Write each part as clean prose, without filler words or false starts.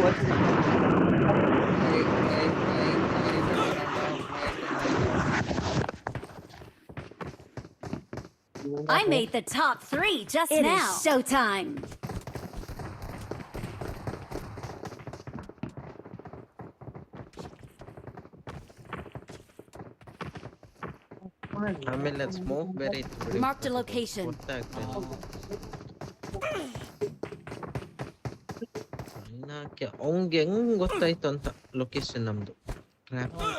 My flight in my house. I made the top 3 just now. It is showtime. ಆಮೇಲೆ smoke ಬೇರೆ ಇತ್ತು ಬಿಡಿ. Marked a location. ಗೊತ್ತಾಗ್ತಾ ಇಲ್ಲ. ಅವಂಗೆ ಹೆಂಗ್ ಗೊತ್ತಾಯ್ತು ಅಂತ ಲೊಕೇಶನ್ ನಮ್ದು.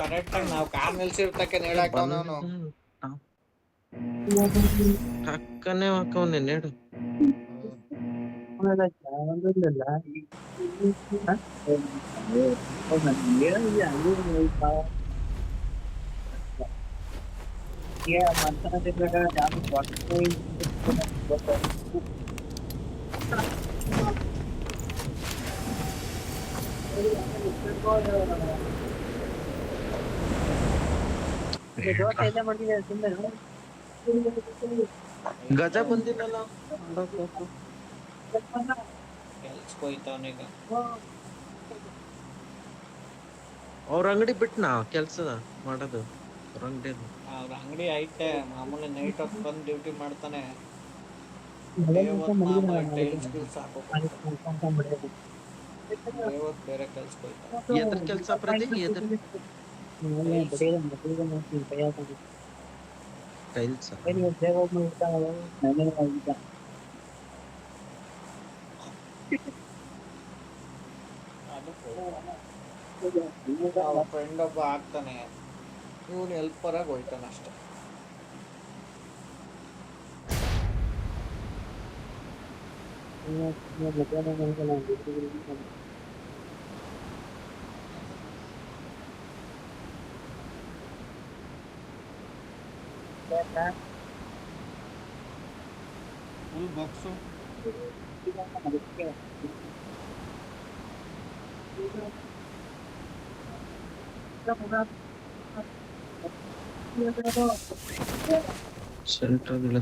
ಕರೆಕ್ಟ್ ಆಗಿ ನಾವು ಕಾರ್ ನಿಲ್ಸಿರ್ತಕ್ಕೆ ನೇಳಾಕವನ ಅವನು. ಟಕ್ಕನೆ ಹಾಕವನೆ ನೇಡು. ಗಜ ಬಂದಿಲ್ಲಲ್ಲ ಕೆಲ್ಸಕ್ಕೆ ಹೋಯ್ತವನೀಗ. ಅವ್ರ ಅಂಗಡಿ ಬಿಟ್ನಾ ಕೆಲ್ಸದ ಮಾಡೋದು ಅವ್ರ ಅಂಗಡಿಯಲ್ಲಿ. ಅವ್ರ ಅಂಗಡಿ ಐತೆ, ಮಾಮೂಲಿ ನೈಟ್ ಹೊತ್ತು ಬಂದು ಡ್ಯೂಟಿ ಮಾಡ್ತಾನೆ. ಬೇರೆ ಕೆಲ್ಸಕ್ಕೆ ಹೋಯ್ತಾನೆ. ಎದ್ರ ಕೆಲ್ಸ ಪ್ರತಿ ಎದ್ರ ಟೈಲ್ಸ್ ಅವ್ರ ಫ್ರೆಂಡ್ ಒಬ್ಬ ಆಗ್ತಾನೆ, ಇವನು ಹೆಲ್ಪರ್ ಆಗಿ ಹೋಯ್ತಾನೆ ಅಷ್ಟೇ. ಫುಲ್ ಬಾಕ್ಸು ಶೆಲ್ಟರ್ ಇಲ್ಲ.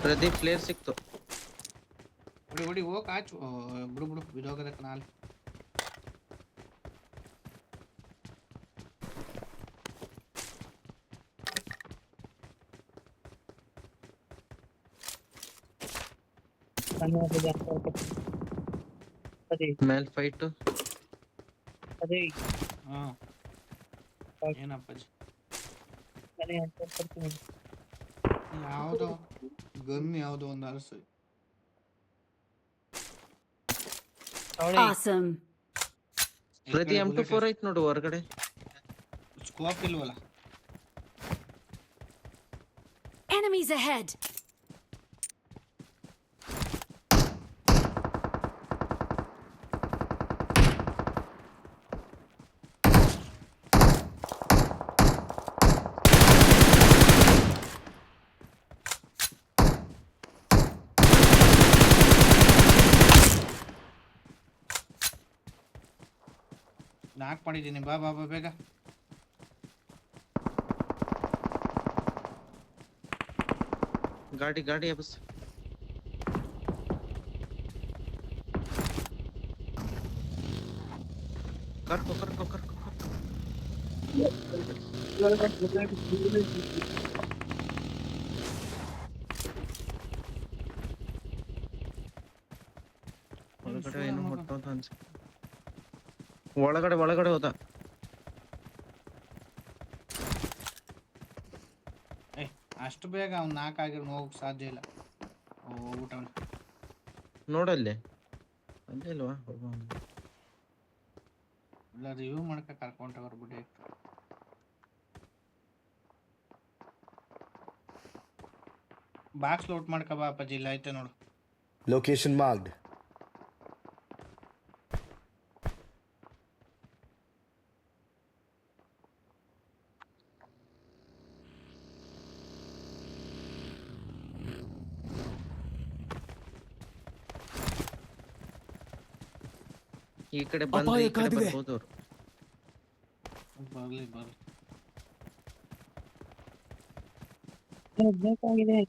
ಪ್ರದೀಪ್ ಪ್ಲೇಯರ್ ಸಿಕ್ತು. ಹೊಡಿ ಹೋಗ್ ಆಚು. ಬಿಡು ಬಿದೋಗದಕ್ಕೆ ನಾಲ್ ಮೇಲ್ ಫೈಟ್. ಏನಪ್ಪಾಜಿ ಯಾವ್ದೋ ಗನ್ ಯಾವ್ದೋ ಒಂದು ಅರಸು. Awesome. ಪ್ರತಿ M24 ಐತ್ ನೋಡು ಹೊರಗಡೆ. ಸ್ಕೋಪ್ ಇಲ್ವಲ್ಲ. Enemies ahead. ನಾಕ್ ಮಾಡಿದ್ದೀನಿ. ಬಾ ಬೇಗ. ಗಾಡಿ ಎಬ್ಬಿಸ್. ಕರ್ಕೊ ಒಳಗಡೆ ಏನು ಹೊಟ್ಟೋದ ಅನ್ಸುತ್ತೆ. ಒಳಗಡೆ ಹೋದ. ಅಷ್ಟು ಬೇಗ ಅವ್ನು 4 ಆಗಿರೋ ಹೋಗಕ್ ಸಾಧ್ಯ ಇಲ್ಲ. ಹೋಗ್ಬಿಟ್ಟವನ ನೋಡಲ್ಲೇ ಅಲ್ಲೇ ಅಲ್ವಾ. ಇಲ್ಲ ರಿವ್ಯೂ ಮಾಡಕ ಕರ್ಕೊಂಡವ್ರ ಬಿಡಿ. ಬಾಕ್ಸ್ ಲೋಡ್ ಮಾಡ್ಕ ಬಾ ಅಪ್ಪಾಜಿ. ಇಲ್ಲ ಐತೆ ನೋಡು. Location marked. ಈ ಕಡೆ ಬಂದ್ರೆ ಈ ಕಡೆ ಬರ್ಬೋದು ಅವ್ರು. ಬರ್ಲಿ ಬರ್ಲಿ. ಬೇಕಾಗಿದೆ.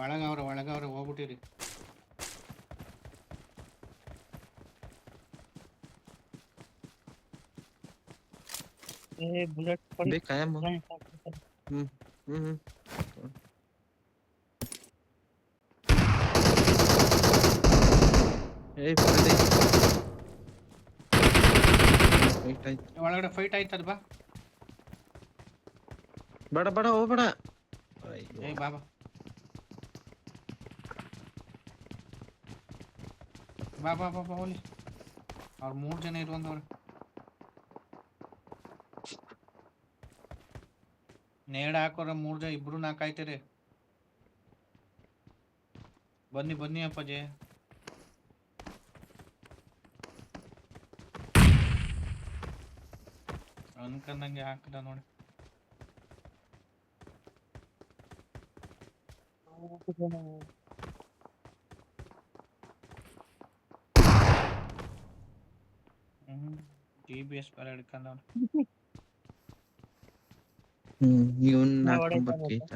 ಒಳಗವ್ರೆ ಹೋಗ್ಬಿಟ್ಟಿರಿ. ಬುಲೆಟ್ ಕೊಡಿ. ಬೇಕಾ ಅಮ್ಮ? ಹ್ಮ್ ಹ್ಮ್ ಹ್ಮ್. ಏಯ್ ಪ್ರದೀಪ್. ಫೈಟ್ ಆಯ್ತು. ಒಳಗಡೆ ಫೈಟ್ ಆಯ್ತದ ಬಾ. ಬೇಡ ಹೋಗ್ಬೇಡ. ಏಯ್ ಬಾಬಾ ಬಾ ಹೋಲಿ. ಅವ್ರು 3 ಜನ ಇರುವಂತವ್ರೆ. ನೇಡ ಹಾಕೋರ 3 ಜನ, ಇಬ್ರು 4 ಆಯ್ತಾರೆ. ಬನ್ನಿ ಅಪ್ಪಾಜಿ. ಅನ್ಕಂದಂಗೆ ಹಾಕದ ನೋಡಿ. GPS ಬೇರೆ ಹಿಡ್ಕೊಂಡವ್ನು. ಇವನ್ ಹಾಕೊಂಡ್ಬರ್ಕೈತ.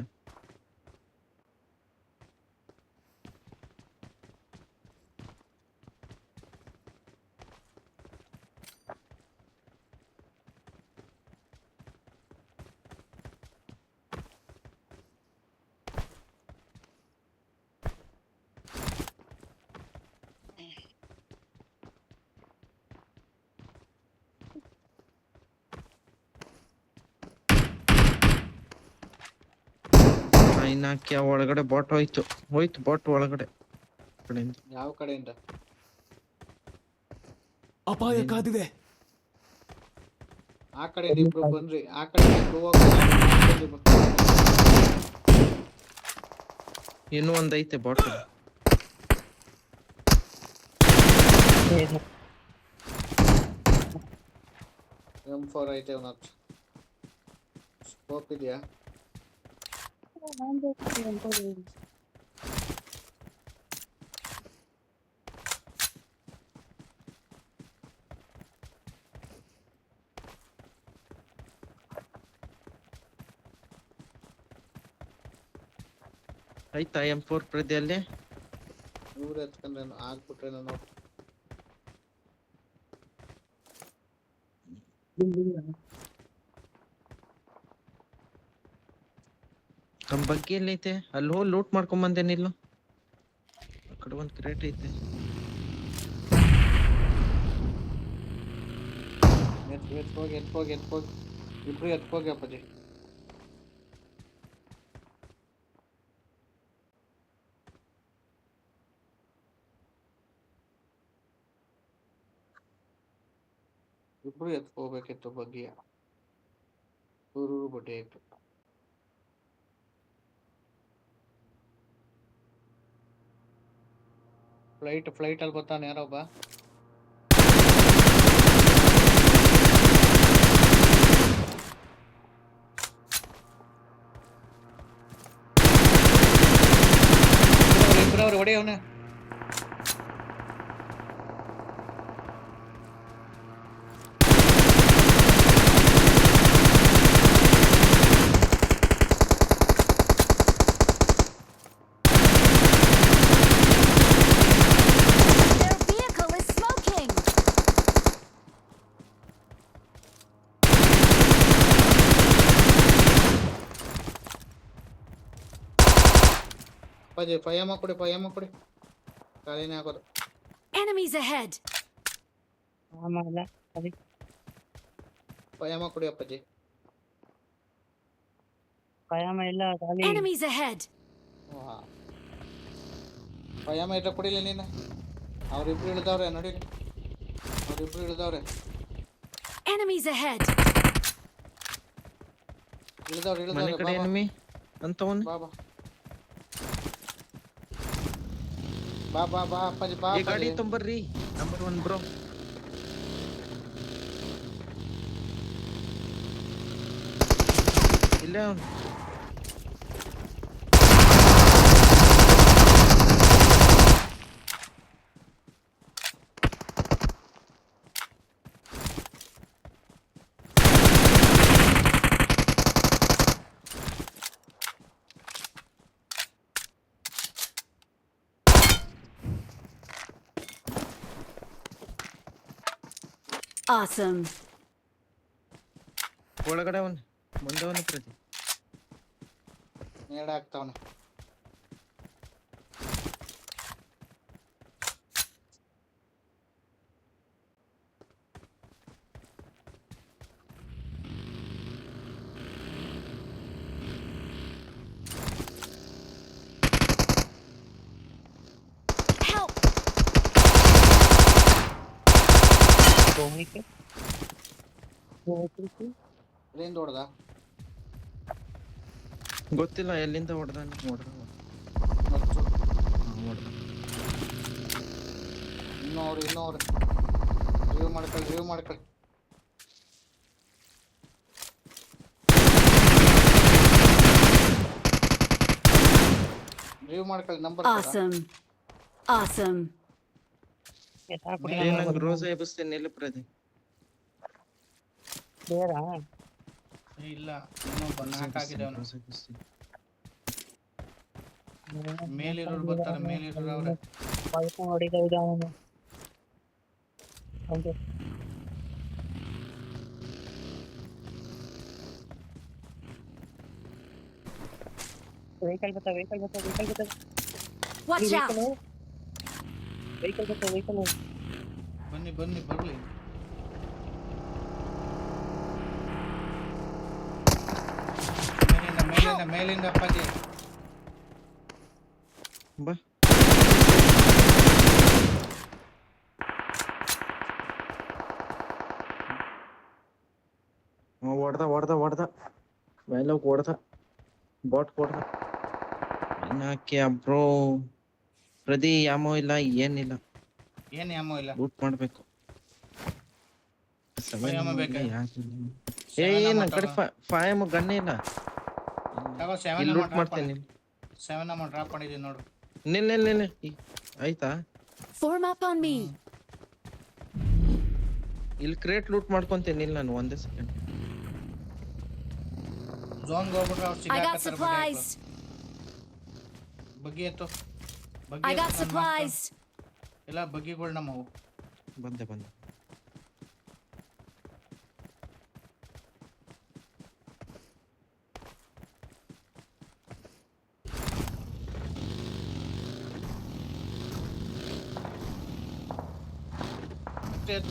ಇನ್ನಾಕಿ ಒಳಗಡೆ ಬಾಟ್ ಹೋಯ್ತು ಬಾಟ್ ಒಳಗಡೆ ಕಡೆಯಿಂದ. ಯಾವ ಕಡೆಯಿಂದ? ಅಪಾಯ ಕಾದಿದೆ. ಆ ಕಡೆ ಇಬ್ರು ಬನ್ರಿ. ಆ ಕಡೆ ಇನ್ನೂ ಒಂದೈತೆ ಬಾಟ್. M4 ಐತೆ. ಸ್ಕೋಪ್ ಇದೆಯಾ? ಆಯ್ತಾ M4 ಪ್ರತಿಯಲ್ಲಿ? ಇವ್ರು ಎತ್ಕೊಂಡ್ರೆ ಆಗ್ಬಿಟ್ರೆ ನಾನು ನಮ್ ಬಗ್ಗೆ ಎಲ್ಲೈತೆ? ಅಲ್ಲಿ ಹೋಗಿ ಲೂಟ್ ಮಾಡ್ಕೊಂಡ್ ಬಂದೇನಿಲ್ಲ. ಆ ಕಡೆ ಒಂದ್ ಕ್ರೇಟ್ ಐತೆ. ಎತ್ಕೋಗಿ ಇಬ್ರು ಎತ್ಕೋಗಿ ಅಪ್ಪಾಜಿ. ಇಬ್ರು ಎತ್ಕೋಬೇಕಿತ್ತು ಬಗ್ಗಿಯ. ಊರು ಬಡ್ಡಿ ಆಯ್ತು. ಫ್ಲೈಟ್ ಅಲ್ಲಿ ಬರ್ತಾನೆ ಯಾರೊಬ್ಬ. ಇಬ್ರವ್ರು ಹೊಡೆಯವನೆ. ಅಪ್ಪಾಜಿ ಪಯಮ ಕೊಡಿ. ಕಾಲಿನೇ ಹಾಕೋದು. Enemies ahead. ಆಮೇಲೆ ಅದಕ್ಕೆ ಪಯಮ ಕೊಡಿ ಅಪ್ಪಾಜಿ. ಕಾಯಮ ಇಲ್ಲ ಖಾಲಿ. Enemies ahead. ಪಯಮ ಇಟ್ಟ ಕೊಡಿಲ್ಲ ನೀನು. ಅವ್ರಿಬ್ರು ಇಳಿದವ್ರೆ ನೋಡಿರಿ. Enemies ahead. ಮನೆ ಕಡೆ ಎನಿಮಿ ಅಂತವನ್. ಬಾ ಅಪ್ಪಾಜಿ ಬಾ. ಈ ಗಾಡಿ ತೊಂಬರ್ರಿ. Number 1 bro. ಇಲ್ಲೇ ಅವ್ನು. Awesome. ಒಳಗಡೆ ಅವನು ಮುಂದೆ ಅವನು ಪ್ರತಿ ನೇಡ ಆಗ್ತಾವನ. Help! ಹೋಗ್ಲಿಕ್ಕೆ ಎಲ್ಲಿಂದ ಹೊಡ್ದ? ಗೊತ್ತಿಲ್ಲ ಎಲ್ಲಿಂದ ಹೊಡೆದ ಹೊಡೆದ ಮಚ್ಚು. ಹೊಡೆದ. ಇನ್ನೋರು ರಿವ್ಯೂ ಮಾಡ್ಕೊಳ್ಳಿ. Number Awesome. ನಂಗೆ ರೋಸ ಎಬ್ಬಿಸ್ತೇನೆ ನಿಲ್ಲ ಪ್ರತಿ ಬೇರಾ ಇಲ್ಲ, ಇನ್ನೊಬ್ಬ ನಾಲ್ಕಾಗಿದೆ ಅವನು. ರೋಸ ಎಬ್ಬಿಸ್ತೀನಿ. ಮೇಲಿರೋರು ಬರ್ತಾರೆ, ಮೇಲಿರೋರು ಅವ್ರೆ. ಪೈಪ್ ಹೊಡಿತಾ ಇದ್ದ ಅವನು. ಹೌದು ವೆಹಿಕಲ್ ಬತ್ತ Watch out! ವೆಹಿಕಲ್ ಬನ್ನಿ ಬರ್ಲಿ. ಮೇಲಿಂದ ಅಪ್ಪಾಜಿ. ಬಾ ಹೊಡೆದ ಮೇಲೆ ಹೊಡೆದ ಬಾಟ್ ಹೊಡೆದ ಯಾಕೆ ಬ್ರೋ ಪ್ರತಿ ಯಾಮೋ ಇಲ್ಲ ಏನಿಲ್ಲ ಏನ್ ಯಾಮೋ ಇಲ್ಲ. ಲೂಟ್ ಮಾಡ್ಬೇಕು ಯಾಮೋ ಬೇಕಾ? ನನ್ ಕಡೆ 5 ಗನ್ನೇ ಇಲ್ಲ. ತಗೋ 7 ಇಲ್ಲಿ ಲೂಟ್ ಮಾಡ್ತೇನೆ. 7 ಅಮೌಂಟ್ ಡ್ರಾಪ್ ಮಾಡಿದೀನಿ ನೋಡು. ನಿಲ್ಲ ಆಯ್ತಾ? Form up on me. ಇಲ್ಲಿ ಕ್ರೇಟ್ ಲೂಟ್ ಮಾಡ್ಕೊಂತೇನೆ ಇಲ್ಲ ನಾನು ಒಂದೇ ಸೆಕೆಂಡ್. ಝೋನ್ ಹೋಗ್ಬಿಟ್ರೆ ಅವ್ರು I got ಸಿಗಾಕತ್ತಾರೆ. supplies. ಬಗ್ಗಿ ಎತ್ತು. I got supplies. ಎಲ್ಲ ಬಗ್ಗಿಗಳು ನಮ್ಮವು. ಬಂದೆ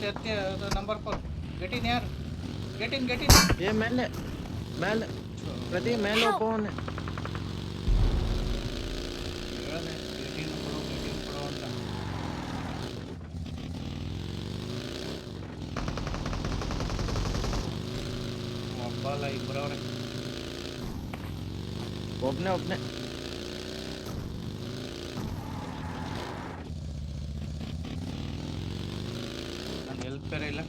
ಎತ್ತಿ ನಂಬರ್ 4. ಗೆಟ್ ಇನ್ ಯಾರು? Get in. ಏ ಮೇಲೆ ಪ್ರತಿ ಮೇಲೆ ಒಬ್ಬವನೇ. ಹೇಳ್ದೆ, ಗೆಟ್ ಇನ್ ಕೊಡು ಅಂತ. ಒಬ್ಬಲ್ಲ ಇಬ್ಬರವ್ರೆ. ಒಬ್ನೇ ನಾನು ಹೆಲ್ಪ್ ಬೇರೆ ಇಲ್ಲ.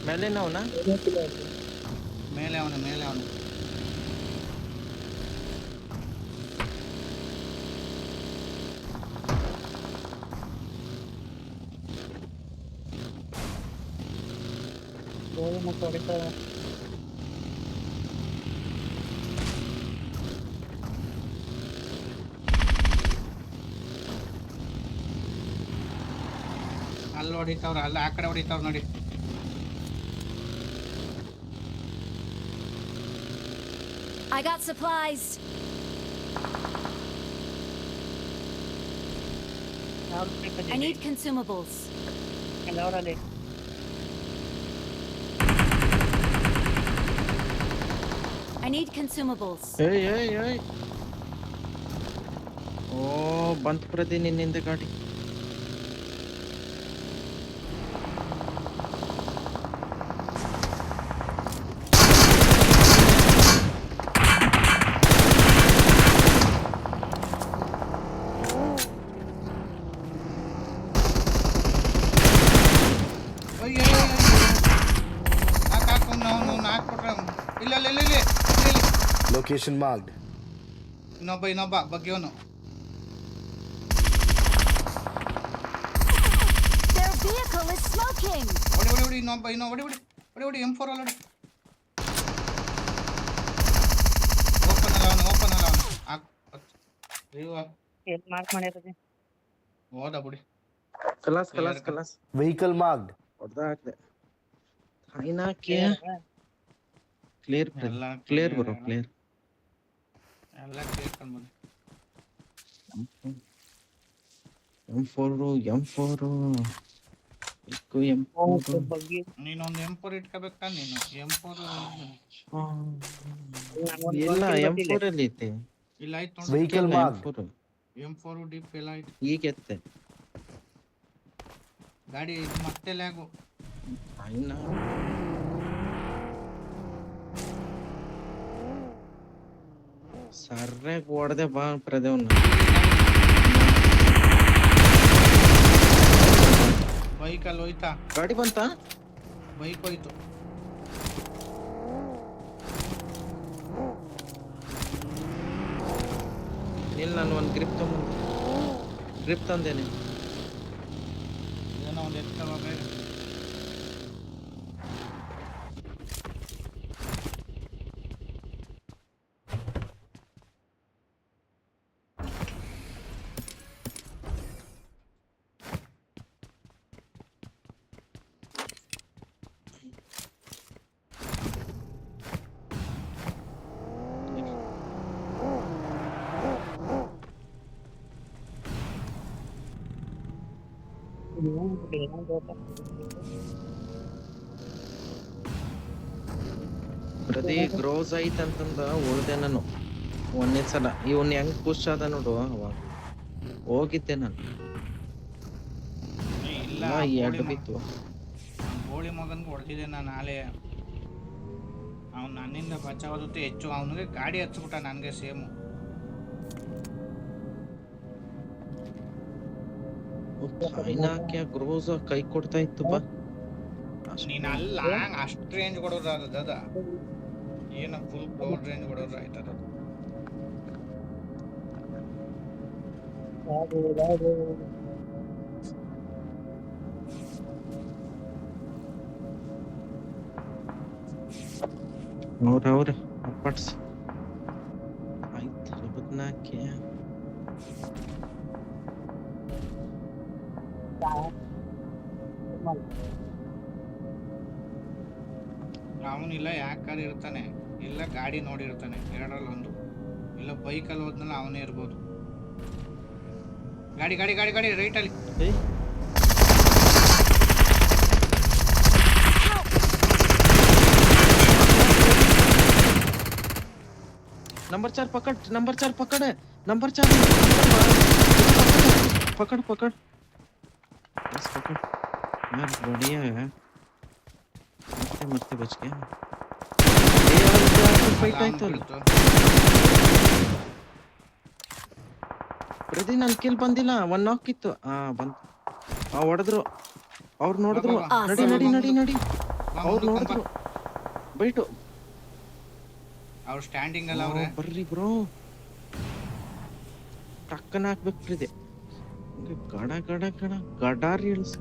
ಮೇಲೆ ನಾವ್ನಾ ಮೇಲೆ ಅವನು. ಮತ್ತೆ ಹೊಡಿತಾ ಅಲ್ಲಿ ಹೊಡಿತಾವ್ರ, ಅಲ್ಲಿ ಆ ಕಡೆ ಹೊಡಿತಾವ್ರ ನೋಡಿ. I got supplies. I need consumables. ಎಲ್ಲವರಲ್ಲಿ I need consumables. ಏಯ್ ಓ ಬಂತ್ ಪ್ರತಿ ನಿನ್ನಿಂದ ಗಾಡಿ. ಇಲ್ಲ. Location marked. ಇನ್ನೊಬ್ಬ ಬಗ್ಗೆವನು. Their vehicle is smoking. ಹೊಡಿ ಇನ್ನೊಬ್ಬ ಹೊಡಿ M4 ಅಲ್ಲಿ ಹೊಡಿ. ಓಪನ್ ಅಲ್ಲ ಅವನು. ಎಲ್ಲಿ ಮಾರ್ಕ್ ಮಾಡಿರೋದು ಹೋದ ಬಿಡಿ. Kalas Clear Kalas Kalas Vehicle marked. ಹೊಡೆದ ಹಾಕ್ದೆ ಐನಾಕಿ ಕ್ಲಿಯರ್ ಎಲ್ಲ ಕ್ಲಿಯರ್ ಬರೋ ಕ್ಲಿಯರ್ ಎಲ್ಲ ಕ್ಲಿಯರ್ ಕಂಡ್ಬಂದೆ. M4 M4 ಬಗ್ಗೆ ನೀನೊಂದು M4 ಇಟ್ಕೋಬೇಕ. ನೀನು M4 ಎಲ್ಲ M4 ಅಲ್ಲಿ ಐತೆ. ಇಲ್ಲ ಆಯ್ತು ನೋಡಿ. Vehicle marked. M4 ಡಿಪ್ ಎಲ್ಲ ಆಯ್ತು. ಈಗ ಎತ್ತೆ ಗಾಡಿ ಇದು ಮತ್ತೆ ಲ್ಯಾಗು. ಐನಾ ಸರ್ಯಾಗಿ ಹೊಡೆದೆ ಬಾ ಪ್ರದೇವ್ನ. ಬೈಕಲ್ಲಿ ಹೋಯ್ತಾ? ಗಾಡಿ ಬಂತ ಬೈಕ್ ಹೋಯ್ತು. ಇಲ್ಲ ನಾನು ಒಂದು ಗ್ರಿಪ್ ತಂದೇನೆ. ಏನೋ ಒಂದು ಎತ್ತವಾಗ ಪ್ರತಿ ಗ್ರೋಸ್ ಐತಂತಂದ ಉಳ್ದೆ ನಾನು ಒಂದೇ ಸಲ. ಇವನ್ ಹೆಂಗ್ ಪುಷ್ ಆದ ನೋಡು ಅವಾಗ ಹೋಗಿದ್ದೆ ನಾನು. ಇಲ್ಲ. ಈ ಅಡ್ಡ ಬಿತ್ತು. ಗೋಳಿ ಮಗನ್ಗೆ ಹೊಡೆದಿದ್ದೆ ನಾನು ನಾಳೆ. ಅವ್ನು ನನ್ನಿಂದ ಬಚಾವತ್ತೆ ಹೆಚ್ಚು. ಅವನಿಗೆ ಗಾಡಿ ಹಚ್ಬಿಟ್ಟ, ನನಗೆ ಸೇಮು. ಐನಾಕ್ಯ ಗ್ರೋಸ್ ಕೈ ಕೊಡ್ತಾ ಇತ್ತು ಬಾ. ನೀನ್ ಅಲ್ಲ ಅಷ್ಟು ರೇಂಜ್ ಕೊಡೋದಾದ ಅದ. ಏನೋ ಫುಲ್ ಕ್ಲೋಸ್ ರೇಂಜ್ ಕೊಡೋದು ಆಯ್ತದ. ಅವ್ರ ಅಪ್ಪಟ್ಸ್ ಆಯ್ತು. ಬದ್ನಾಕೆ ಅವನಿಲ್ಲ ಯಾಕಾದ್ರೆ ಇರ್ತಾನೆ, ಇಲ್ಲ ಗಾಡಿ ನೋಡಿರ್ತಾನೆ. ಎರಡರಲ್ಲಿ ಒಂದು. ಇಲ್ಲ ಬೈಕಲ್ಲಿ ಹೋದ್ನಲ್ಲ ಅವನೇ ಇರ್ಬೋದು. ಗಾಡಿ ಗಾಡಿ ಗಾಡಿ ಗಾಡಿ ರೈಟಲ್ಲಿ. नंबर 4 पकड़, नंबर 4 पकड़ है, नंबर 4 पकड़ पकड़ बस पकड़ यार. बढ़िया है, मरते मरते बच गया. ये वाला फाइट ಆಯ್ತು ಅಲ್ಲಿ. ಪ್ರತಿ ನನ್ನ ಕಿಲ್ ಬಂದಿಲ್ಲ. ಒನ್ ನಾಕ್ ಇತ್ತು. ಬಂತು. ಹೊಡೆದ್ರು ಅವ್ರು. ನೋಡಿದ್ರು. ನಡಿ ನಡಿ ನಡಿ ನಡಿ. ಅವ್ರು ನೋಡಿದ್ರು. ಬೈಟು ಅವ್ರು ಸ್ಟ್ಯಾಂಡಿಂಗ್ ಅಲ್ಲ ಅವ್ರೆ. ಬರ್ರಿ ಬ್ರೋ, ಟಕ್ಕನ ಹಾಕ್ಬೇಕು ಪ್ರಿದೆ. ಗಡ ಗಡ ಗಡ ಗಡಾರ್ ಇಳಿಸ್.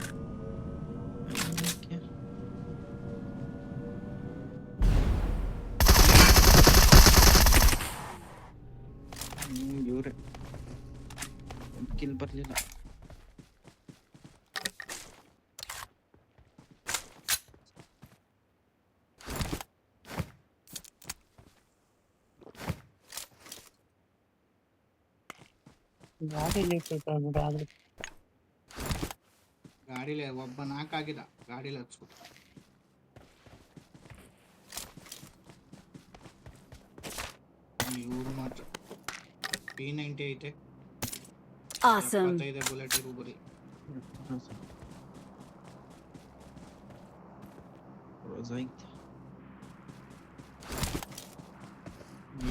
ಇವ್ರೆ ಕಿಲ್ ಬರ್ಲಿಲ್ಲ. ಗಾಡಿಲಿ ಒಬ್ಬ ನಾಲ್ಕಾಗಿದ. ಗಾಡಿಲಿ ಹಚ್ಬಿಟ್ಟು ಇವ್ರು ಮಾತ್ರ P90 ಐತೆ. Awesome. 75 ಬುಲೆಟ್ ಇರು ಬರೀ.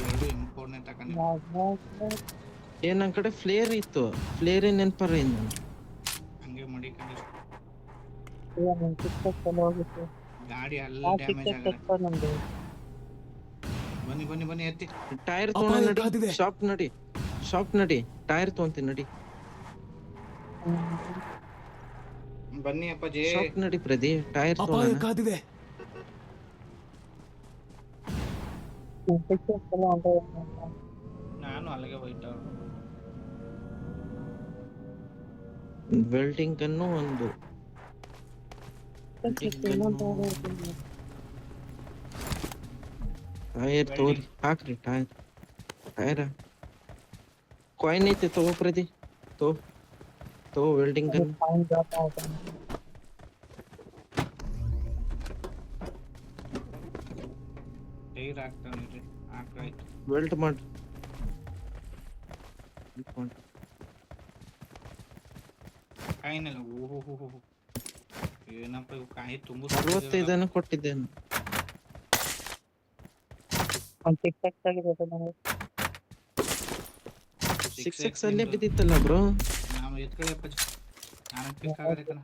ಎರಡು M4ನೇ ತಗೊಂಡೆ. ನನ್ನ ಕಡೆ ಫ್ಲೇರ್ ಇತ್ತು. ಫ್ಲೇರ್ ನೆನಪರ ಇನ್ನು ಹಂಗೆ ಮಡಿಕೊಂಡು ಗಾಡಿ ಎಲ್ಲ ಡ್ಯಾಮೇಜ್ ಆಗಲ್ಲ. ಬನ್ನಿ ಬನ್ನಿ ಬನ್ನಿ ಎತ್ತಿ. ಟೈರ್ ತೊಗೊಂಡು ನಡಿ. ಶಾಪ್ ನಡಿ ಟೈರ್ ತೊಗೊಂತೀನಿ ನಡಿ. ಬನ್ನಿ ಅಪ್ಪಾಜಿ. ಶಾಪ್ ನಡಿ ಪ್ರದಿ. ಟೈರ್ ತೊಗೊಂಡು ಕಾದಿದೆ. ನಾನು ಅಲ್ಲಿಗೆ ಹೋಯ್ತಾ. ವೆಲ್ಡಿಂಗ್ ಗನ್ನು ಒಂದು ಟೈರ್ ತೋರಿ ಹಾಕ್ರಿ ಟೈರ್ ಕಾಯಿನ್ ಐತೆ ತಗೋ ಪ್ರದಿ ತಗೋ ವೆಲ್ಡಿಂಗ್ ಗನ್ ಟೈರ್ ಹಾಕ್ತಾನೆ ಹಾಕಾಯ್ತು. ವೆಲ್ಟ್ ಮಾಡು ಕಾಯಿನಲ್ಲ. ಓಹೋ ಏನಪ್ಪ ಇವು ಕಾಯಿ ತುಂಬ 65 ಕೊಟ್ಟಿದ್ದೇನೆ. ಒಂದು 6x ಆಗಿದೆ ನನಗೆ. 6x ಅಲ್ಲೇ ಬಿದ್ದಿತ್ತಲ್ಲ ಬ್ರೋ. ನಾನು ಎತ್ಕೊಳ್ಳಪ್ಪ ನಾನು ಪಿಕ್ ಆಗದೆ ಕಣ.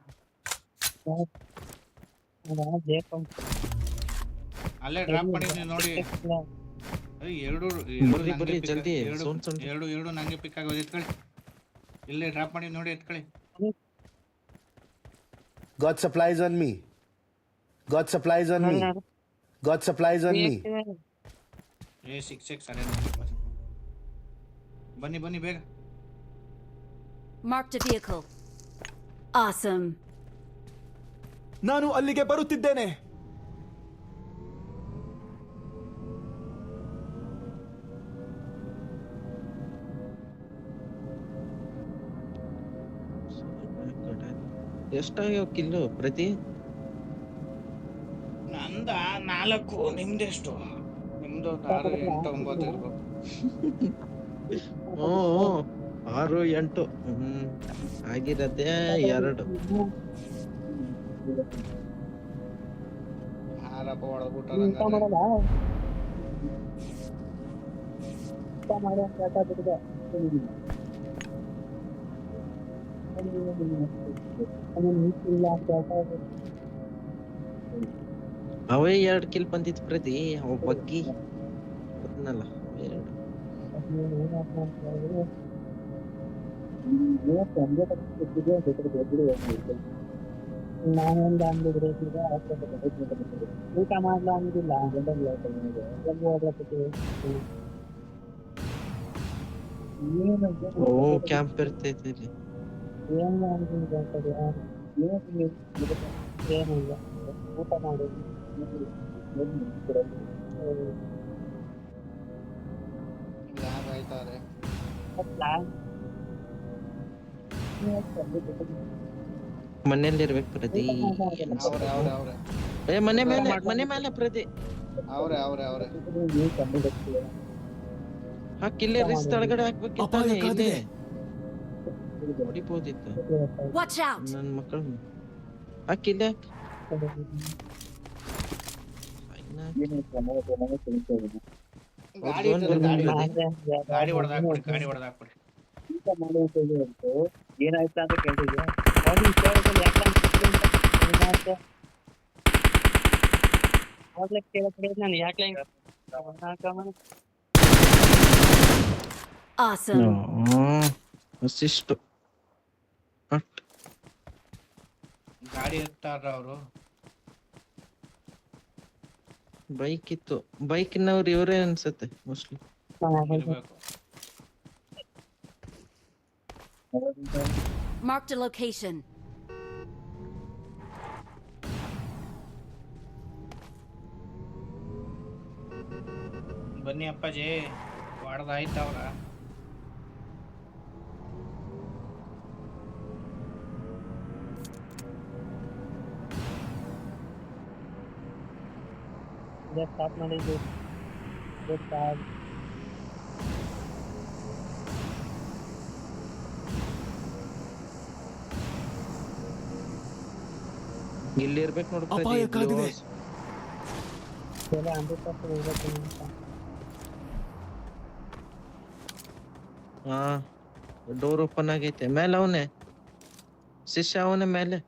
ಅಲ್ಲೇ ಡ್ರಾಪ್ ಮಾಡಿದ್ನಿ ನೋಡಿ. ಎರಡು ಬರ್ರಿ ಜಲ್ದಿ ಎರಡು ನಂಗೆ ಪಿಕ್ ಆಗೋದು. ಎತ್ಕೊಳ್ಳಿ, ಇಲ್ಲೇ ಡ್ರಾಪ್ ಮಾಡಿ ನೋಡಿ, ಎತ್ಕೊಳ್ಳಿ. Got supplies on me. Got supplies on me. Got supplies on me. 6x ಅರೆ ಬನ್ನಿ ಬೇಗ. Marked a vehicle. Awesome. ನಾನು ಅಲ್ಲಿಗೆ ಬರುತ್ತಿದ್ದೇನೆ. ಎಷ್ಟಾಗ್ಯಾವ ಕಿಲ್ಲು ಪ್ರತಿ? ನಂದ 4, ನಿಮ್ದೆಷ್ಟು? ನಿಮ್ದು 6, 8, 9 ಇರ್ಬೇಕು. 6, 8 ಆಗಿರತ್ತೆ 2. ಹಾರಪ್ಪ ಹೊಡೆದ್ಬಿಟ್ಟ. ಅವೇ 2 ಕಿಲ್ ಬಂದಿತ್ತು ಪ್ರತಿ. ಅವ ಬಗ್ಗಿ ಬಂದ್ನಲ್ಲ 2. ನಾನೊಂದು ಅಂದಿದ್ರೆ ಊಟ ಮಾಡ್ಲಾ ಅಂದಿಲ್ಲ. ಓ ಕ್ಯಾಂಪ್ ಇರ್ತೈತಿ ಇಲ್ಲಿ. ಏನಿಲ್ಲ, ಊಟ ಮಾಡಿ ಲ್ಯಾಬ್ ಆಯ್ತಾರೆ. ಮನೇಲಿ ಇರ್ಬೇಕು ಪ್ರತಿ. ಅವ್ರೆ ಮನೆ ಮೇಲೆ ಪ್ರತಿ. ಅವ್ರೆ ಹಾಕಿಲ್ಲೇ ರಿಸ್ ತಳಗಡೆ ಹಾಕ್ಬೇಕಿತ್ತು. ಇಲ್ಲೇ ಹೊಡಿಬೋದಿತ್ತು. Watch out. ನನ್ನ ಮಕ್ಕಳು ಹಾಕಿಲ್ಲೇ ಗಾಡಿ ಹೊಡೆದಾಕ್ಬಿಡಿ. ಏನಾಯ್ತಾ ಅಂತ ಕೇಳಿದ್ಯಾ? ನಾನು ಯಾಕೆ Awesome. ಅಸಿಸ್ಟ್ ಗಾಡಿ ಎತ್ತಾರ ಅವರು. ಬೈಕ್ ಇತ್ತು. ಬೈಕ್ನವ್ರು ಇವರೇ ಅನ್ಸತ್ತೆ ಮೋಸ್ಟ್ಲಿ. ಇರ್ಬೇಕು. Marked a location. ಬನ್ನಿ ಅಪ್ಪಾಜಿ, ಹೊಡೆದಾಯ್ತವ್ರ. ಸ್ಟಾರ್ಟ್ ಮಾಡಿದ್ದು ಇಲ್ಲಿ ಇರ್ಬೇಕು ನೋಡು. ಅಪಾಯ ಕಾದಿದೆ. ಹಾ ಡೋರ್ ಓಪನ್ ಆಗೈತೆ. ಮೇಲೆ ಅವನೇ ಶಿಷ್ಯ, ಅವನೇ ಮೇಲೆ.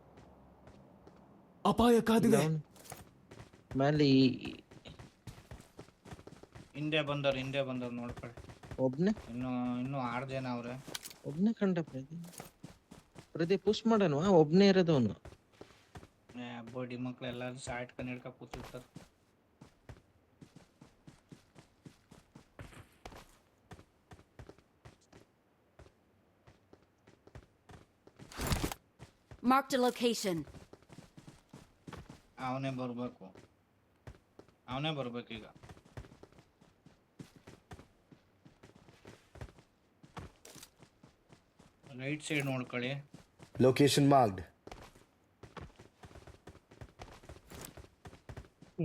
ಅಪಾಯ ಕಾದಿದೆ. ಮೇಲೆ ಹಿಂದೆ ಬಂದವ್ರು ನೋಡ್ಕೊಳ್ಳಿ. ಒಬ್ನೇ ಇನ್ನು 6 ಜನ ಅವ್ರೆ. ಒಬ್ನೇ ಕಂಡ ಪ್ರದಿ ಪುಷ್ ಮಾಡನ್ವಾ? ಒಬ್ನೇ ಇರೋದವನು. ಬೋಡಿ ಮಕ್ಳು ಎಲ್ಲಾರು ಸಾಯ್ಟ್ ಕಣ್ ಹಿಡ್ಕ ಕೂತಿರ್ತಾರೆ. Marked a location. ಅವನೇ ಬರ್ಬೇಕು ಈಗ. ರೈಟ್ ಸೈಡ್ ನೋಡ್ಕೊಳ್ಳಿ. Location marked.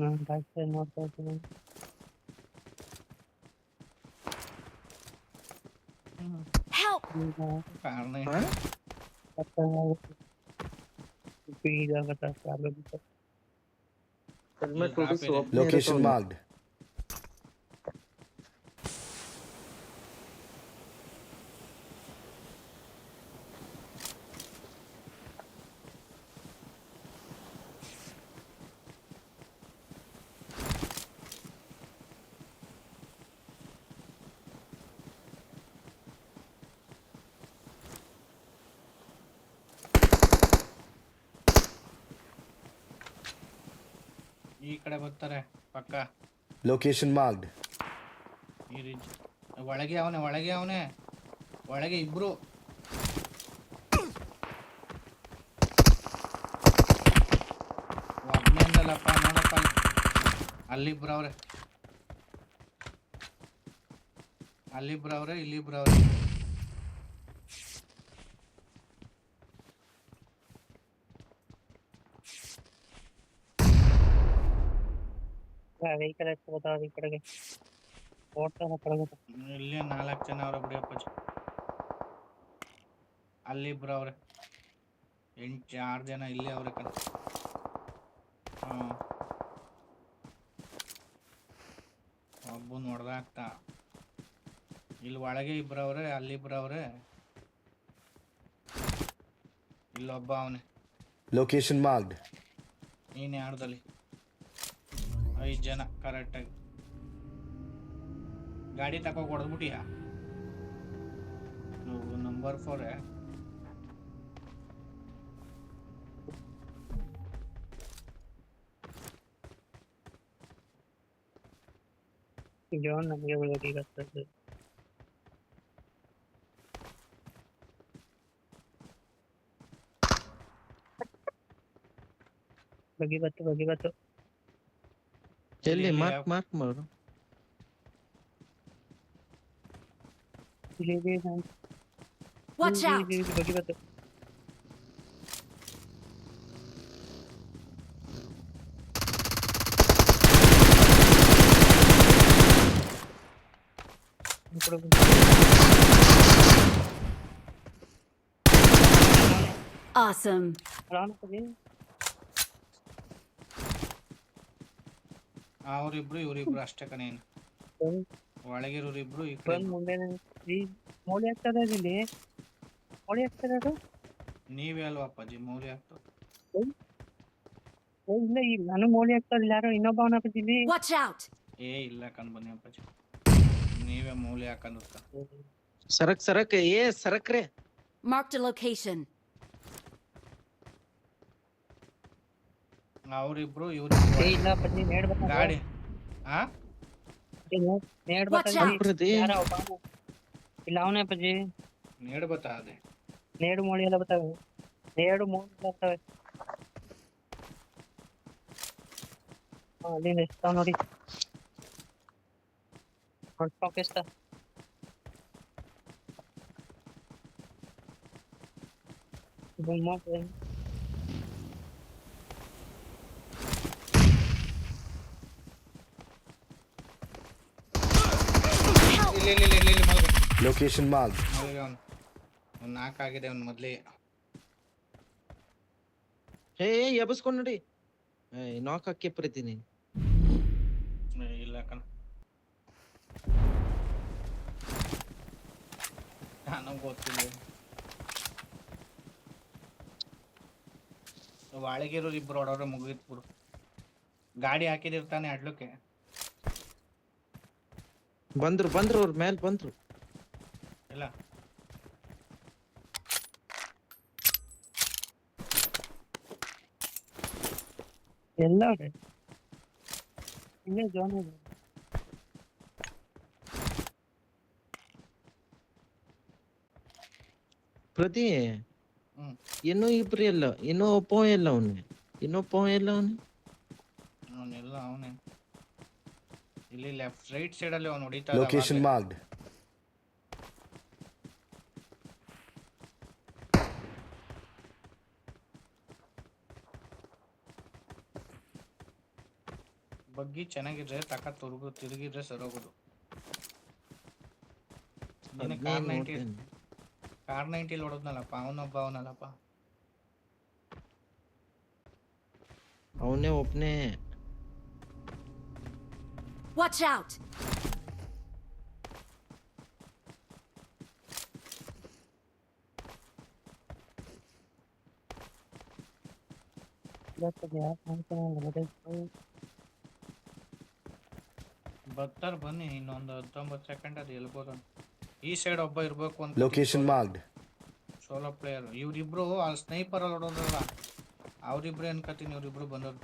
ನಾನು ಬ್ಯಾಕ್ ಸೈಡ್ ನೋಡ್ತಾ ಇದ್ದೀನಿ. Help! ಈಗ ಕಾರಣ ಇದಾಗತ್ತೆ ಆಗೋದಿತ್ತು. ಹೆಲ್ಮೆಟ್ ಹೊಡಿಸಿ Location marked. ಈ ಕಡೆ ಬರ್ತಾರೆ ಪಕ್ಕ. Location marked. ಈ ರೀತಿ ಒಳಗೆ ಇಬ್ರು. ಒಬ್ಬನೇ ಅಂದಲ್ಲಪ್ಪ, ನೋಡಪ್ಪ ಅಲ್ಲಿಬ್ರವ್ರೆ, ಇಲ್ಲಿಬ್ರವ್ರೆ. ವೆಹಿಕಲ್ ಎತ್ಕೋತಾವ ಈ ಕಡೆಗೆ ಓಡ್ತಾರ ಕಡೆಗೆ. ಇಲ್ಲೇ 4 ಜನ ಅವ್ರ ಬಿಡಿಯಪ್ಪಾಜಿ. ಅಲ್ಲಿಬ್ರವ್ರೆ, 6 ಜನ ಇಲ್ಲೇ ಅವ್ರೆ ಕಣ. ಒಬ್ಬ ನೋಡ್ದಾಗ್ತಾ. ಇಲ್ಲಿ ಒಳಗೆ ಇಬ್ರವ್ರೆ, ಅಲ್ಲಿಬ್ರವ್ರೆ, ಇಲ್ಲೊಬ್ಬ ಅವನೇ. Location marked. ನೀನು ಯಾರ್ದಲ್ಲಿ 5 ಜನ ಕರೆಕ್ಟಾಗಿ. ಗಾಡಿ ತಗೋ ಹೊಡೆದ್ಬಿಟ್ಟಿಯಾ? ನಂಬರ್ 4 ಜಾನ್ ನಮಗೆ ಒಳಗಿಗತ್ತದೆ. ಬಗಿ ಬತ್ತು ಎಲ್ಲಿ ಮಾರ್ಕ್ ಮಾಡು. ಇಲ್ಲಿ Watch out! ಬಗಿ ಬತ್ತು. Awesome. ಅವ್ರಿಬ್ರು ಇವ್ರಿಬ್ರು ಅಷ್ಟೇ ಕಣೇನು. ಒಳಗಿರೋರು ಇಬ್ರು ಈ ಕಡೆ. ಮುಂದೆ ಈ ಮೌಳಿ ಆಗ್ತದೆ ಇಲ್ಲಿ. ಮೌಳಿ ಆಗ್ತದೆ ಅದು. ನೀವೇ ಅಲ್ವಾ ಅಪ್ಪಾಜಿ ಮೌಲ್ಯ ಆಗ್ತದೆ? ಇಲ್ಲ ಈಗ ನಾನು ಮೌಳಿ ಆಗ್ತದೆ. ಯಾರೋ ಇನ್ನೊಬ್ಬವನ ಇಲ್ಲಿ. Watch out! ಇಲ್ಲ ಕಣ್ ಬನ್ನಿ ಅಪ್ಪಾಜಿ, ನೀವೇ ಮೌಲ್ಯ ಹಾಕೊಂಡು ಸರಕ್ ಸರಕ್ರೆ. Marked a location. ಅವ್ರಿಬ್ರು ಇಲ್ಲ ಪತ್ನಿ ನೇಡ್ ಬತ್ತ ಗಾಡಿ. ನೇಡ್ Watch ಬತ್ತ out! ಯಾರ ಇಲ್ಲ ಅವನೇ ಪಜ್ಜಿ. ನೇಡ್ ಬತ್ತಾ ಅದೇ ನೇಡು ಮೋಳಿ ಎಲ್ಲ ಬರ್ತವೆ. ನೇಡು ಮೋಳಿ ಬರ್ತವೆ. ಅಲ್ಲಿಂದ ಎಷ್ಟಾವ ನೋಡಿ. ಹೊಡ್ಪಾಕ್ ಎಷ್ಟ ಇಲ್ಲಿ ಮಲ್ಗೆ. Location marked. ಮಲ್ಗೆ ಅವ್ನು. ಒಂದು 4 ಆಗಿದೆ ಅವ್ನು ಮೊದ್ಲೇ. ಎಬಸ್ಕೊಂಡ್ ನೋಡಿ. ನಾಕ್ ಹಾಕಿ ಪ್ರತಿನಿ. ಇಲ್ಲ ಕಣ, ನನಗೆ ಗೊತ್ತಿಲ್ಲ. ಒಳಗಿರೋರು ಇಬ್ರು ಹೊಡೋರೆ ಮುಗಿತ್ ಬಿಡು. ಗಾಡಿ ಹಾಕಿದಿರ್ತಾನೆ ಅಡ್ಲಕ್ಕೆ. ಬಂದ್ರು ಅವ್ರ ಮೇಲೆ ಬಂದ್ರು. ಇಲ್ಲ ಎಲ್ಲ ಇಲ್ಲೇ ಜಾನ್ ಇದೆ. ಪ್ರತಿ ಹ್ಮ್ ಇನ್ನೂ ಇಬ್ರು ಎಲ್ಲ ಇನ್ನೂ ಒಬ್ಬ ಎಲ್ಲ ಅವನೇ ಇನ್ನೊಬ್ಬ ಎಲ್ಲ ಅವನೇ ಅವನೆಲ್ಲ ಅವನೇ. ಇಲ್ಲಿ ಲೆಫ್ಟ್ ರೈಟ್ ಸೈಡಲ್ಲಿ ಅವನು ಹೊಡಿತಾ ಇದ್ದ Location ಅವಾಗ್ಲೇ. marked. ಬಗ್ಗಿ ಚೆನ್ನಾಗಿದ್ರೆ ತಕ್ಕ ತಿರುಗಿದ್ರೆ ಸರೋಗೋದು. ನೀನು ಕಾರ್ 90 ಹೊಡೋದ್ನಲ್ಲಪ್ಪ, ಅವನಲ್ಲಪ್ಪ. ಅವನೇ ಒಬ್ನೇ. Watch out! ಇವತ್ತು ಯಾಕೆ ಮಾಡ್ತಾನೆ ಬರ್ತಾರ ಬನ್ನಿ, ಇನ್ನೊಂದು 19 ಸೆಕೆಂಡ್ ಅದು ಎಲ್ಬೋದು. ಈ ಸೈಡ್ ಒಬ್ಬ ಇರ್ಬೇಕು ಅಂತ. Location marked. ಸೋಲೋ ಪ್ಲೇಯರ್ ಇವ್ರಿಬ್ರು ಆ ಸ್ನೈಪರ್ ಅಲ್ಲಿ ಹೊಡೋದ್ರಲ್ಲ, ಅವ್ರಿಬ್ರು ಅನ್ಕತೀನಿ. ಇವ್ರಿಬ್ರು ಬಂದವ್ರು.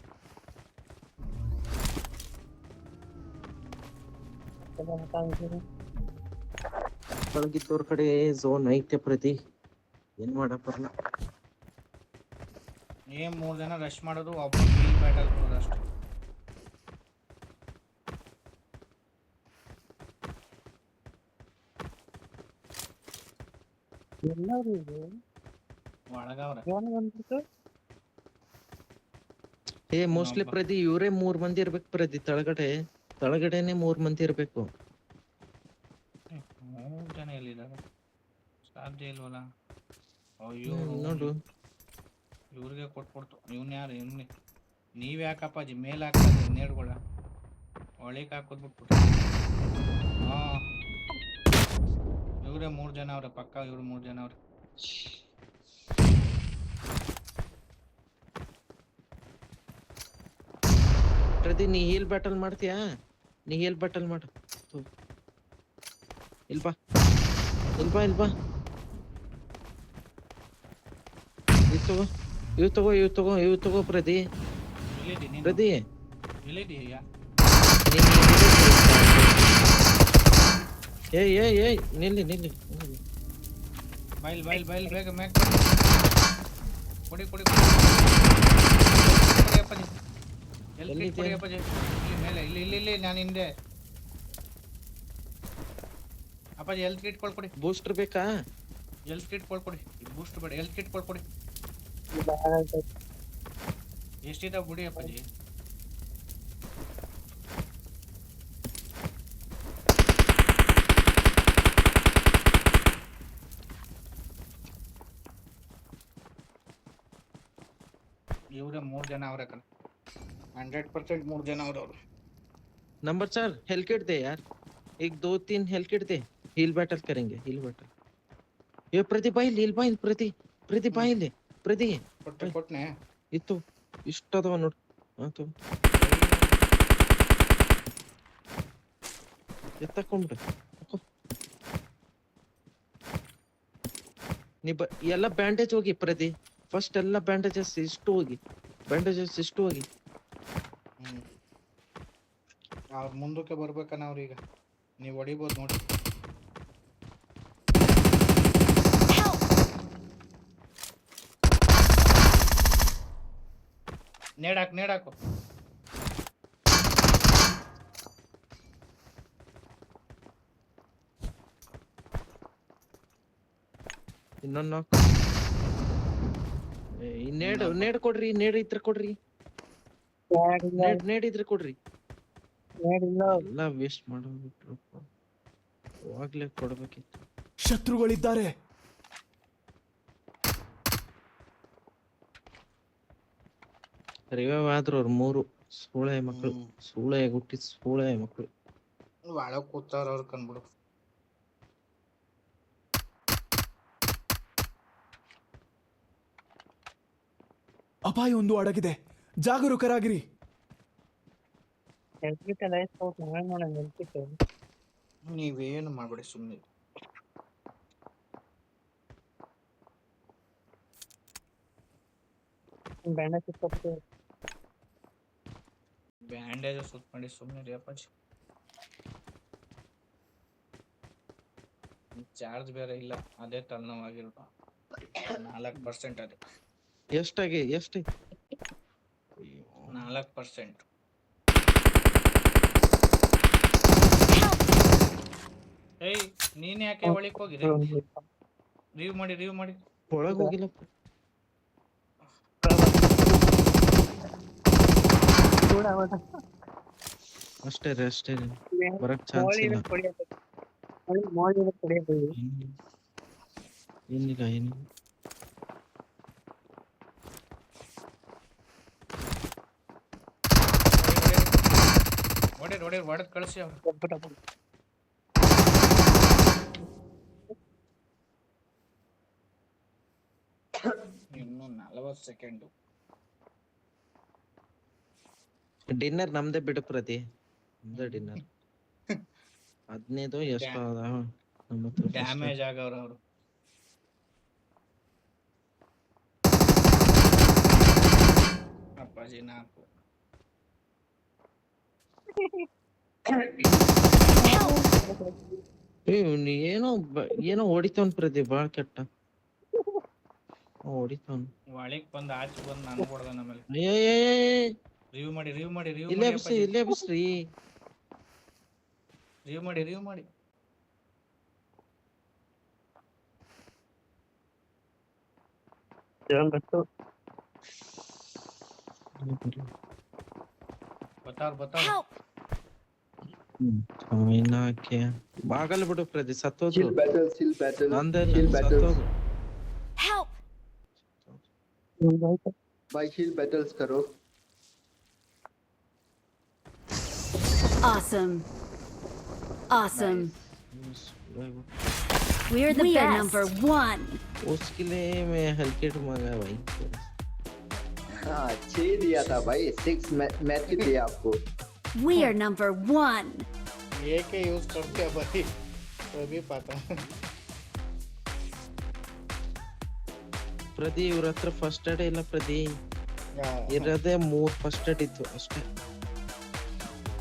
ಒಳಗಿದ್ದವ್ರ ಕಡೆ ಝೋನ್ ಐತೆ ಪ್ರತಿ, ಏನ್ ಮಾಡಕ್ ಬರಲ್ಲ. 3 ಜನ ರಶ್ ಮಾಡೋದು, ಒಬ್ಬ ಬ್ಯಾಟಲ್ ಕೊಡೋದು ಅಷ್ಟೇ. ಎಲ್ಲರೂ ಒಳಗವ್ರೆ. ಬಂದ್ಬಿಟ್ಟು ಮೋಸ್ಟ್ಲಿ ಪ್ರತಿ ಇವರೇ 3 ಮಂದಿ ಇರ್ಬೇಕು ಪ್ರತಿ. ತಳಗಡೆನೆ 3 ಮಂದಿ ಇರ್ಬೇಕು. 3 ಜನ ಎಲ್ಲಿದ್ದಾರೆ? ಸಾಧ್ಯ ಇಲ್ವಲ್ಲ. ಅಯ್ಯೋ ನೋಡು, ಇವ್ರಿಗೆ ಕೊಟ್ಬಿಡ್ತು. ಇವ್ನ ಯಾರು? ನೀವ್ ಯಾಕಪ್ಪಾಜಿ ಮೇಲೆ ಹಾಕೋದು ನೇಡ್ಗಳ ಒಳಗೆ ಹಾಕೋದ್ ಬಿಟ್ಬಿಟ್ಟು. ಹಾ, ಇವರೇ 3 ಜನ ಅವ್ರೆ ಪಕ್ಕ. ಇವ್ರು 3 ಜನ ಅವ್ರೆ. ಪ್ರತಿ ನೀ ಹೀಲ್ ಬ್ಯಾಟಲ್ ಮಾಡ್ತೀಯಾ? ನೀ ಹೀಲ್ ಬ್ಯಾಟಲ್ ಮಾಡು. ಇಲ್ಬಾ ಇವ್ ತಗೋ ಪ್ರತಿ. ಪ್ರತಿ ಎಲ್ಲಿದೀಯ? ಏಯ್ ನಿಲ್ಲಿ. ಬೈಲ್ ಬೇಗ ಮ್ಯಾಕ್ ಕೊಡಿ ಅಪ್ಪಾಜಿ. ಎಲ್ಲಿ ಕೊಡಿ ಅಪ್ಪಾಜಿ? ಇಲ್ಲಿ ಮೇಲೆ, ಇಲ್ಲಿ ನಾನು ಹಿಂದೆ. ಅಪ್ಪಾಜಿ ಹೆಲ್ತ್ ಕಿಟ್ ಕೊಡಿ. ಬೂಸ್ಟರ್ ಬೇಕಾ? ಹೆಲ್ತ್ ಕಿಟ್ ಕೊಡಿ. ಬೂಸ್ಟ್ ಬೇಡ, ಹೆಲ್ತ್ ಕಿಟ್ ಕೊಡಿ. ಎಷ್ಟಿದಾವ ಬಿಡಿ ಅಪ್ಪಾಜಿ. ಇವರೇ 3 ಜನ ಅವ್ರೆ ಕಣ. 100% 3 ಜನ ಅವ್ರವ್ರು. नंबर 4 हेल किट दे यार, 1 2 3 हेल किट दे. हील बैटल करेंगे, हील बैटल. ये प्रति हील प्रति ले प्रति. ಕೊಟ್ನೆ ಇತ್ತು ಇಷ್ಟದವ ನೋಡು. ಆತು ಎತ್ತಕೊಂಡ್ಬಿಡು. ಎಲ್ಲ ಬ್ಯಾಂಡೇಜ್ ಹೋಗಿ ಪ್ರತಿ. ಫಸ್ಟ್ ಎಲ್ಲ ಬ್ಯಾಂಡೇಜಸ್ ಇಷ್ಟು ಹೋಗಿ. ಅವ್ರು ಮುಂದಕ್ಕೆ ಬರ್ಬೇಕನ್ನ ಅವ್ರೀಗ. ನೀವು ಹೊಡಿಬೋದು ನೋಡಿ. ನೇಡಾಕು. ಇನ್ನೊಂದು ನೇಡ್ ಕೊಡ್ರಿ. ನೇಡ್ ಇದ್ರೆ ಕೊಡ್ರಿ. ಎಲ್ಲ ವೇಸ್ಟ್ ಮಾಡೋದು. ಅವಾಗ್ಲೇ ಕೊಡ್ಬೇಕಿತ್ತು. ಶತ್ರುಗಳಿದ್ದಾರೆ. ರಿವೈವ್ ಆದ್ರು ಅವ್ರು 3 ಸೂಳೆ ಮಕ್ಕಳು. ಸೂಳೆ ಮಕ್ಕಳು ಒಳಗ್ ಕೂತಾರ ಅವ್ರು ಕಂಡ್ಬಿಡು. ಅಪಾಯ ಒಂದು ಅಡಗಿದೆ, ಜಾಗರೂಕರಾಗಿರಿ. ನೀವೇನು ಮಾಡ್ಬೇಡಿ, ಸುಮ್ಮನೆ ಬ್ಯಾಂಡೇಜ್ ಸುತ್ತ ಮಾಡಿ ಸುಮ್ಮನೆ ರೀ ಅಪ್ಪಾಜಿ. ಚಾರ್ಜ್ ಬೇರೆ ಇಲ್ಲ, ಅದೇ ತಲೆನೋವಾಗಿರೋದು. 4% ಅದು. ಎಷ್ಟು 4%. ಏಯ್ ನೀನ್ ಯಾಕೆ ಒಳಗೆ ಹೋಗಿದೆ? ರೀವ್ ಮಾಡಿ. ಒಳಗೆ ಹೋಗಿಲ್ಲ. ಅಷ್ಟೇ ರೀ ಬರಕ್ ಚಾನ್ಸ್ ಇಲ್ಲ. ಏನಿಲ್ಲ ಹೊಡೆದ್ ಕಳಿಸಿ ಅವ್ರು. ಇನ್ನು 40 ಸೆಕೆಂಡು. ಡಿನ್ನರ್ ನಮ್ದೇ ಬಿಡು ಪ್ರತಿ, ನಮ್ದೇ ಡಿನ್ನರ್. 15 ಎಷ್ಟು ಅದಾವ ನಮ್ಮ ಹತ್ರ first. ಡ್ಯಾಮೇಜ್ ಆಗವ್ರ ಅವರು. ಅಪ್ಪಾಜಿ 4. ಇವ್ನು ಏನೋ ಹೊಡಿತವನ್ ಪ್ರತಿ, ಬಾಳ ಕೆಟ್ಟ ಹೊಡಿತವನ್. ಒಳಗ್ ಬಂದ್ ಆಚೆ ಬಂದ್ ನಾನು ಕೊಡ್ದ ನಮ್ಮಲ್ಲಿ. ರಿವ್ಯೂ ಮಾಡಿ ಇಲ್ಲೇ ಬಿಸ್ರಿ. ರಿವ್ಯೂ ಮಾಡಿ. ಬತ್ತಾವ್. Help! ಬಾಗಲ್ ಬಿಡು ಪ್ರತಿ, ಸತ್ತೋದ್ರು. Chill battle. ನಂದೆಲ್ಲ Chill battles. ಸತ್ತೋದ್ರು. Help! Bhai chill battles karo. Awesome. We're the best. Number 1. उसके लिए मैं हल्के मंगाया भाई. हाँ 6 दिया था भाई, 6 मैच दिया आपको. We are number 1. ये के यूज करते हैं भाई, तो भी पता. ಪ್ರತಿ ಇವ್ರ ಹತ್ರ ಫಸ್ಟ್ ಏಡ್ ಇಲ್ಲ ಪ್ರತಿ, ಇರದೇ 3 ಫಸ್ಟ್ ಏಡ್ ಇತ್ತು ಅಷ್ಟೇ.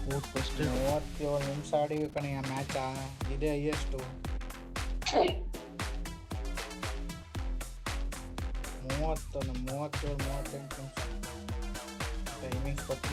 3 ಫಸ್ಟ್ ಏಡ್. 37 ನಿಮಿಷ ಆಡಿವಿ ಕಣೆ ಆ ಮ್ಯಾಚ್. ಇದೇ ಹೈಯೆಸ್ಟ್. 37 38 ನಿಮಿಷ ಟೈಮಿಂಗ್ಸ್.